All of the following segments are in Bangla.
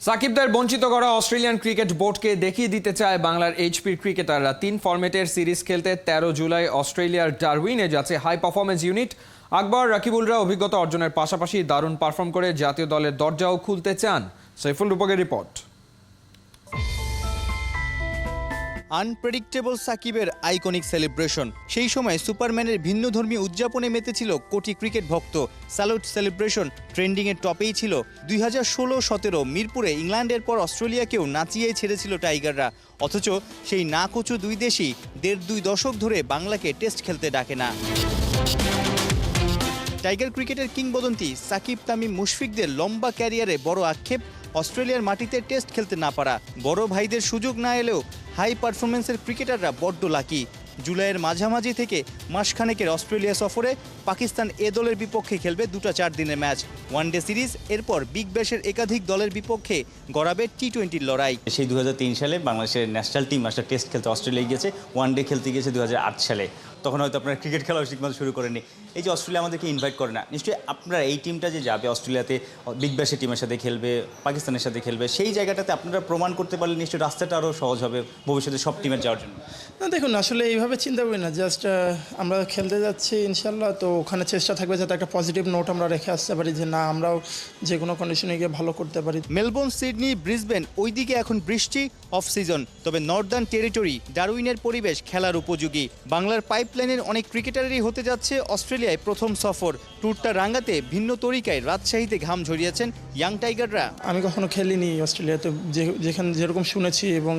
সাকিবদের বঞ্চিত করা অস্ট্রেলিয়ান ক্রিকেট বোর্ডকে দেখিয়ে দিতে চায় বাংলার এইচপির ক্রিকেটাররা। 3 ফরম্যাটের সিরিজ খেলতে 13 জুলাই অস্ট্রেলিয়ার ডারউইনে যাচ্ছে হাই পারফরম্যান্স ইউনিট। আকবর, রাকিবুলরা অভিজ্ঞতা অর্জনের পাশাপাশি দারুণ পারফর্ম করে জাতীয় দলের দরজাও খুলতে চান। সাইফুল রূপকের রিপোর্ট। আনপ্রেডিক্টেবল সাকিবের আইকনিক সেলিব্রেশন। সেই সময় সুপারম্যানের ভিন্নধর্মী উদযাপনে মেতেছিল কোটি ক্রিকেট ভক্ত। স্যালুট সেলিব্রেশন ট্রেন্ডিংয়ের টপেই ছিল। 2016-17 মিরপুরে ইংল্যান্ডের পর অস্ট্রেলিয়াকেও নাচিয়েই ছেড়েছিল টাইগাররা। অথচ সেই নাকচু দুই দেশই 1.5-2 দশক ধরে বাংলাকে টেস্ট খেলতে ডাকে না। টাইগার ক্রিকেটের কিংবদন্তি সাকিব, তামিম, মুশফিকদের লম্বা ক্যারিয়ারে বড় আক্ষেপ অস্ট্রেলিয়ার মাটিতে টেস্ট খেলতে না পারা। বড় ভাইদের সুযোগ না এলেও হাই পারফরমেন্সের ক্রিকেটাররা বড্ড লাকি। জুলাইয়ের মাঝামাঝি থেকে মাসখানেকের অস্ট্রেলিয়া সফরে পাকিস্তান এ দলের বিপক্ষে খেলবে 2-4 দিনের ম্যাচ, ওয়ানডে সিরিজ। এরপর বিগ ব্যাশের একাধিক দলের বিপক্ষে গড়াবে টি-20 লড়াই। সেই 2003 সালে বাংলাদেশের ন্যাশনাল টিম আসলে টেস্ট খেলতে অস্ট্রেলিয়া গিয়েছে, ওয়ানডে খেলতে গিয়েছে 2008 সালে। তখন হয়তো আপনারা ক্রিকেট খেলা ঠিকমতো শুরু করেনি। এই যে অস্ট্রেলিয়া আমাদেরকে ইনভাইট করে না, নিশ্চয়ই আপনারা এই টিমটা যে যাবে অস্ট্রেলিয়াতে বিগ ব্যাশের টিমের সাথে খেলবে, পাকিস্তানের সাথে খেলবে, সেই জায়গাটাতে আপনারা প্রমাণ করতে পারলে নিশ্চয়ই রাস্তাটা আরও সহজ হবে ভবিষ্যতে সব টিমের যাওয়ার জন্য। না দেখুন, আসলে এইভাবে চিন্তা করি না। জাস্ট আমরা খেলতে যাচ্ছি ইনশাল্লাহ, তো ওখানে চেষ্টা থাকবে যাতে একটা পজিটিভ নোট আমরা রেখে আসতে পারি, যে না আমরাও যে কোনো কন্ডিশনে গিয়ে ভালো করতে পারি। মেলবোর্ন, সিডনি, ব্রিসবেন ওইদিকে এখন বৃষ্টি, অফ সিজন। তবে নর্দার্ন টেরিটরি, ডারউইনের পরিবেশ খেলার উপযোগী। বাংলার পাইপলাইনের অনেক ক্রিকেটারেরই হতে যাচ্ছে অস্ট্রেলিয়ায় প্রথম সফর। ট্যুরটা রাঙাতে ভিন্ন তরিকায় রাজশাহীতে ঘাম ঝরিয়েছেন ইয়াং টাইগাররা। আমি কখনো খেলিনি অস্ট্রেলিয়াতে, যেখানে যেরকম শুনেছি এবং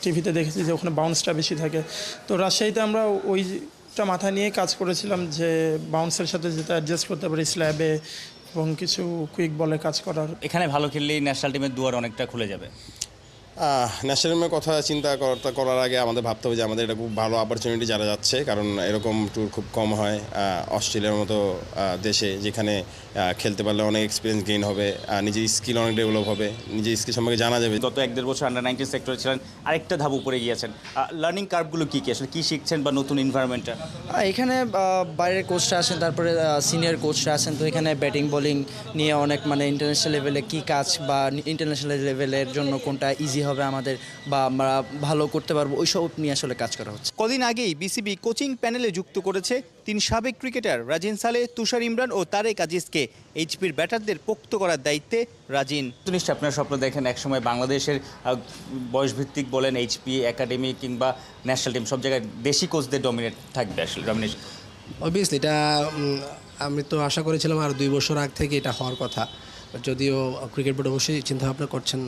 টিভিতে দেখেছি যে ওখানে বাউন্সটা বেশি থাকে, তো রাজশাহীতে আমরা ওইটা মাথায় নিয়ে কাজ করেছিলাম যে বাউন্সের সাথে যেটা অ্যাডজাস্ট করতে পারি স্ল্যাবে এবং কিছু কুইক বলে কাজ করার। এখানে ভালো খেললেই ন্যাশনাল টিমের দুয়ার অনেকটা খুলে যাবে। ন্যাশনাল টিমের কথা চিন্তা করার আগে আমাদের ভাবতে হবে যে আমাদের এটা খুব ভালো অপরচুনিটি যারা যাচ্ছে, কারণ এরকম ট্যুর খুব কম হয় অস্ট্রেলিয়ার মতো দেশে, যেখানে খেলতে পারলে অনেক এক্সপিরিয়েন্স গেইন হবে, নিজের স্কিল অনেক ডেভেলপ হবে, নিজের স্কিল সম্পর্কে জানা যাবে। গত 1-1.5 বছর আন্ডার-19 সেক্টরে ছিলেন, আরেকটা ধাপ উপরে গিয়েছেন। লার্নিং কার্ভগুলো কী কী, আসলে কী শিখছেন বা নতুন এনভায়রনমেন্টটা? এখানে বাইরের কোচরা আছেন, তারপরে সিনিয়র কোচরা আছেন, তো এখানে ব্যাটিং বোলিং নিয়ে অনেক ইন্টারন্যাশনাল লেভেলে কী কাজ বা ইন্টারন্যাশনাল লেভেলের জন্য কোনটা ইজি হবে আমাদের বা আমরা ভালো করতে পারবো, ওইসব নিয়ে আসলে কাজ করা হচ্ছে। কদিন আগেই বিসিবি কোচিং প্যানেলে যুক্ত করেছে 3 সাবেক ক্রিকেটার রাজিন সালে, তুষার ইমরান ও তারেক আজিজকে। এইচপির ব্যাটারদের পোক্ত করার দায়িত্বে রাজিন। নিশ্চয়ই আপনার স্বপ্ন দেখেন একসময় বাংলাদেশের বয়সভিত্তিক বলেন এইচপি একাডেমি কিংবা ন্যাশনাল টিম সব জায়গায় দেশি কোচদের ডমিনেট থাকবে, আসলে ডমিনেশন। অবভিয়াসলি এটা আমি তো আশা করেছিলাম আর 2 বছর আগ থেকে এটা হওয়ার কথা, যদিও ক্রিকেট বোর্ড অবশ্যই চিন্তাভাবনা করছেন